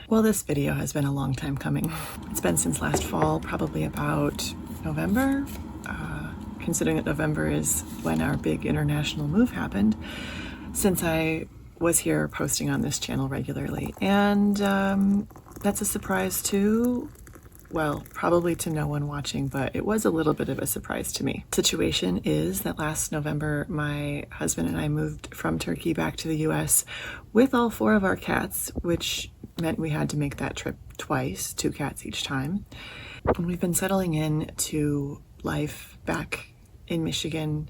Well, this video has been a long time coming. It's been since last fall, probably about November, considering that November is when our big international move happened, since I was here posting on this channel regularly. And that's a surprise too. Well, probably to no one watching, but it was a little bit of a surprise to me. Situation is that last November, my husband and I moved from Turkey back to the US with all 4 of our cats, which meant we had to make that trip twice, 2 cats each time. And we've been settling in to life back in Michigan.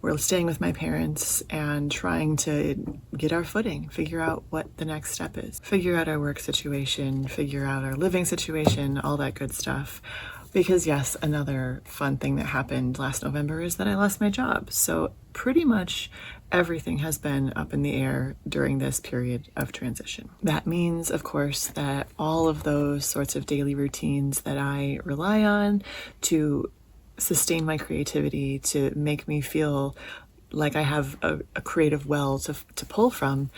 We're staying with my parents and trying to get our footing, figure out what the next step is, figure out our work situation, figure out our living situation, all that good stuff. Because yes, another fun thing that happened last November is that I lost my job. So pretty much everything has been up in the air during this period of transition. That means, of course, that all of those sorts of daily routines that I rely on to sustain my creativity, to make me feel like I have a creative well to pull from,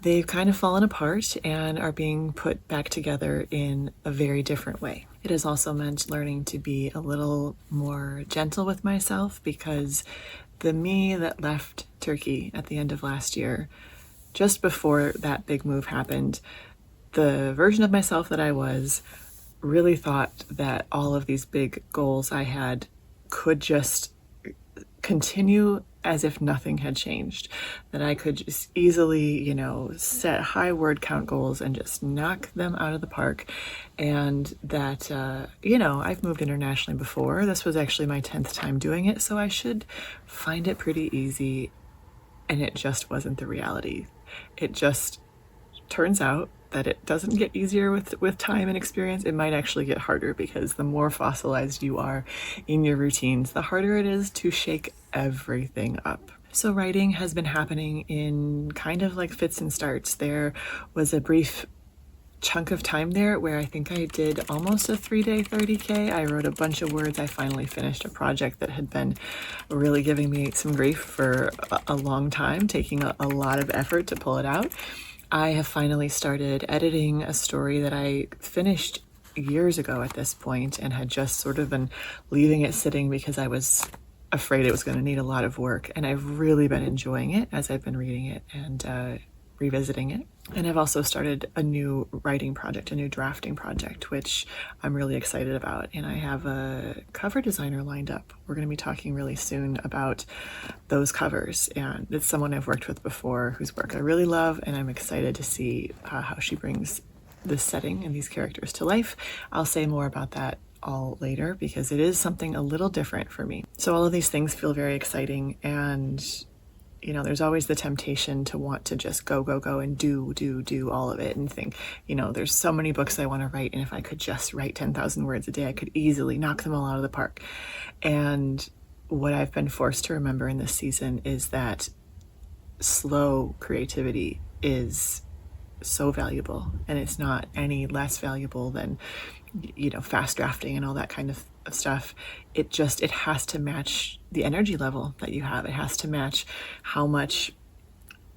they've kind of fallen apart and are being put back together in a very different way. It has also meant learning to be a little more gentle with myself, because the me that left Turkey at the end of last year, just before that big move happened, the version of myself that I was really thought that all of these big goals I had could just continue as if nothing had changed, that I could just easily, set high word count goals and just knock them out of the park. And that, I've moved internationally before. This was actually my 10th time doing it, so I should find it pretty easy. And it just wasn't the reality. It just turns out that it doesn't get easier with time and experience. It might actually get harder, because the more fossilized you are in your routines, the harder it is to shake everything up. So writing has been happening in kind of like fits and starts. There was a brief chunk of time there where I think I did almost a 3-day 30K. I wrote a bunch of words. I finally finished a project that had been really giving me some grief for a long time, taking a lot of effort to pull it out. I have finally started editing a story that I finished years ago at this point and had just sort of been leaving it sitting because I was afraid it was going to need a lot of work. And I've really been enjoying it as I've been reading it and revisiting it. And I've also started a new writing project, a new drafting project, which I'm really excited about. And I have a cover designer lined up. We're going to be talking really soon about those covers. And it's someone I've worked with before whose work I really love. And I'm excited to see how she brings this setting and these characters to life. I'll say more about that all later, because it is something a little different for me. So all of these things feel very exciting, and there's always the temptation to want to just go and do all of it and think, there's so many books I want to write, and if I could just write 10,000 words a day, I could easily knock them all out of the park. And what I've been forced to remember in this season is that slow creativity is so valuable, and it's not any less valuable than fast drafting and all that kind of stuff. It has to match the energy level that you have. It has to match how much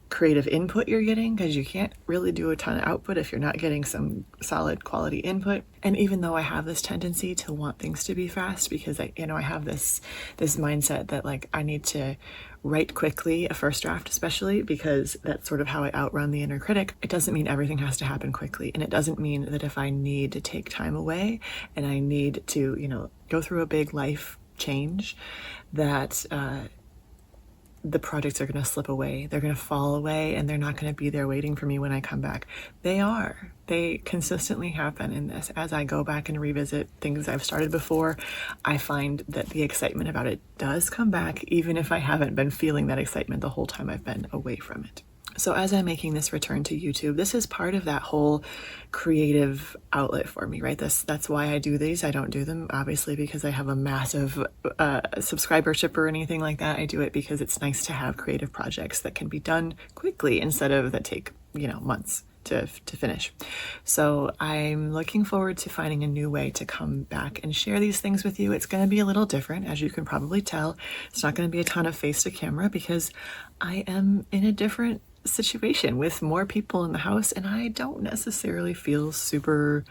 creative input you're getting, because you can't really do a ton of output if you're not getting some solid quality input. And even though I have this tendency to want things to be fast, because I have this mindset that I need to write quickly, a first draft especially, because that's sort of how I outrun the inner critic. It doesn't mean everything has to happen quickly. And it doesn't mean that if I need to take time away and I need to, go through a big life change, that the projects are going to slip away. They're going to fall away, and they're not going to be there waiting for me when I come back. They consistently happen in this. As I go back and revisit things I've started before, I find that the excitement about it does come back, even if I haven't been feeling that excitement the whole time I've been away from it. So as I'm making this return to YouTube, this is part of that whole creative outlet for me, right? That's why I do these. I don't do them, obviously, because I have a massive subscribership or anything like that. I do it because it's nice to have creative projects that can be done quickly instead of that take, months to finish. So I'm looking forward to finding a new way to come back and share these things with you. It's going to be a little different, as you can probably tell. It's not going to be a ton of face to camera, because I am in a different situation with more people in the house, and I don't necessarily feel super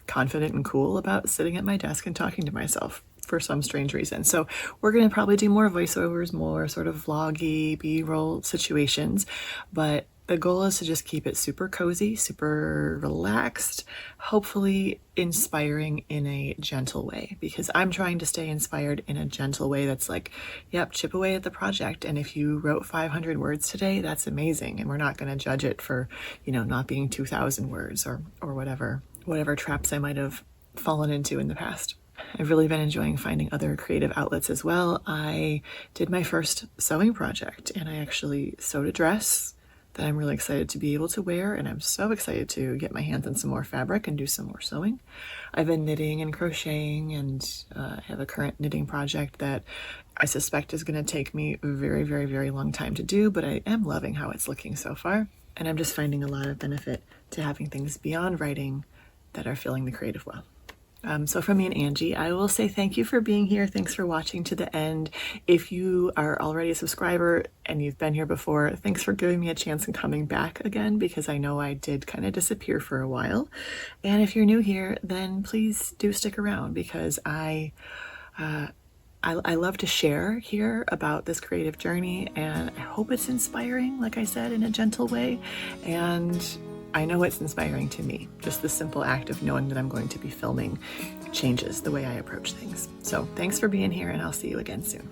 confident and cool about sitting at my desk and talking to myself for some strange reason. So we're going to probably do more voiceovers, more sort of vloggy B-roll situations, but the goal is to just keep it super cozy, super relaxed, hopefully inspiring in a gentle way, because I'm trying to stay inspired in a gentle way that's like, yep, chip away at the project. And if you wrote 500 words today, that's amazing. And we're not going to judge it for, not being 2,000 words or whatever traps I might have fallen into in the past. I've really been enjoying finding other creative outlets as well. I did my first sewing project, and I actually sewed a dress that I'm really excited to be able to wear, and I'm so excited to get my hands on some more fabric and do some more sewing. I've been knitting and crocheting, and I have a current knitting project that I suspect is going to take me a very, very, very long time to do, but I am loving how it's looking so far. And I'm just finding a lot of benefit to having things beyond writing that are filling the creative well. So from me and Angie, I will say thank you for being here. Thanks for watching to the end. If you are already a subscriber and you've been here before, thanks for giving me a chance and coming back again, because I know I did kind of disappear for a while. And if you're new here, then please do stick around, because I love to share here about this creative journey, and I hope it's inspiring, like I said, in a gentle way. And I know it's inspiring to me. Just the simple act of knowing that I'm going to be filming changes the way I approach things. So thanks for being here, and I'll see you again soon.